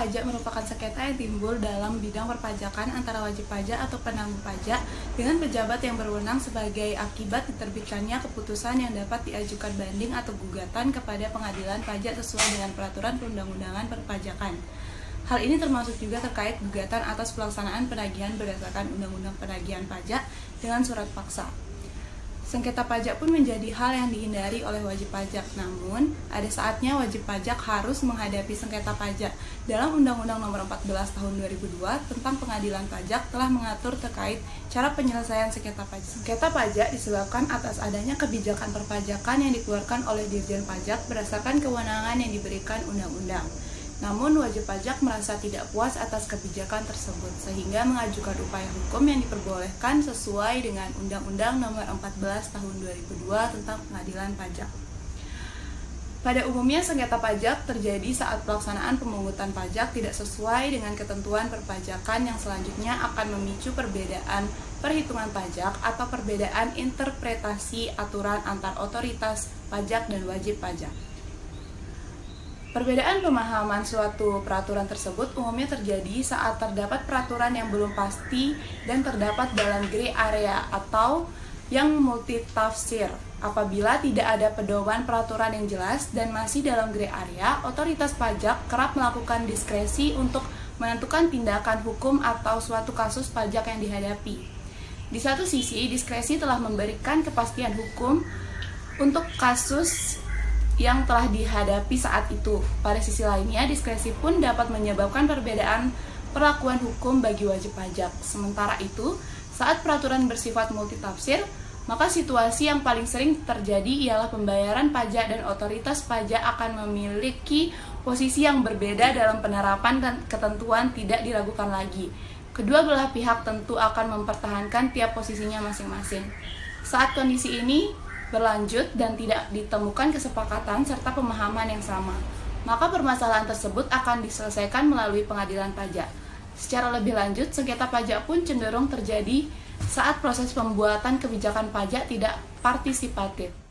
pajak merupakan sengketa yang timbul dalam bidang perpajakan antara wajib pajak atau penanggung pajak dengan pejabat yang berwenang sebagai akibat diterbitkannya keputusan yang dapat diajukan banding atau gugatan kepada pengadilan pajak sesuai dengan peraturan perundang-undangan perpajakan. Hal ini termasuk juga terkait gugatan atas pelaksanaan penagihan berdasarkan Undang-Undang Penagihan Pajak dengan surat paksa. Sengketa pajak pun menjadi hal yang dihindari oleh wajib pajak, namun ada saatnya wajib pajak harus menghadapi sengketa pajak. Dalam Undang-Undang Nomor 14 Tahun 2002 tentang Pengadilan Pajak telah mengatur terkait cara penyelesaian sengketa pajak. Sengketa pajak disebabkan atas adanya kebijakan perpajakan yang dikeluarkan oleh Dirjen Pajak berdasarkan kewenangan yang diberikan undang-undang. Namun wajib pajak merasa tidak puas atas kebijakan tersebut sehingga mengajukan upaya hukum yang diperbolehkan sesuai dengan Undang-Undang Nomor 14 Tahun 2002 tentang Pengadilan Pajak. Pada umumnya sengketa pajak terjadi saat pelaksanaan pemungutan pajak tidak sesuai dengan ketentuan perpajakan yang selanjutnya akan memicu perbedaan perhitungan pajak atau perbedaan interpretasi aturan antar otoritas pajak dan wajib pajak. Perbedaan pemahaman suatu peraturan tersebut umumnya terjadi saat terdapat peraturan yang belum pasti dan terdapat dalam gray area atau yang multitafsir. Apabila tidak ada pedoman peraturan yang jelas dan masih dalam gray area, otoritas pajak kerap melakukan diskresi untuk menentukan tindakan hukum atau suatu kasus pajak yang dihadapi. Di satu sisi, diskresi telah memberikan kepastian hukum untuk kasus yang telah dihadapi saat itu. Pada sisi lainnya, diskresi pun dapat menyebabkan perbedaan perlakuan hukum bagi wajib pajak. Sementara itu, saat peraturan bersifat multitafsir, maka situasi yang paling sering terjadi ialah pembayaran pajak dan otoritas pajak akan memiliki posisi yang berbeda dalam penerapan dan ketentuan tidak diragukan lagi. Kedua belah pihak tentu akan mempertahankan tiap posisinya masing-masing. Saat kondisi ini berlanjut dan tidak ditemukan kesepakatan serta pemahaman yang sama, maka permasalahan tersebut akan diselesaikan melalui pengadilan pajak. Secara lebih lanjut, sengketa pajak pun cenderung terjadi saat proses pembuatan kebijakan pajak tidak partisipatif.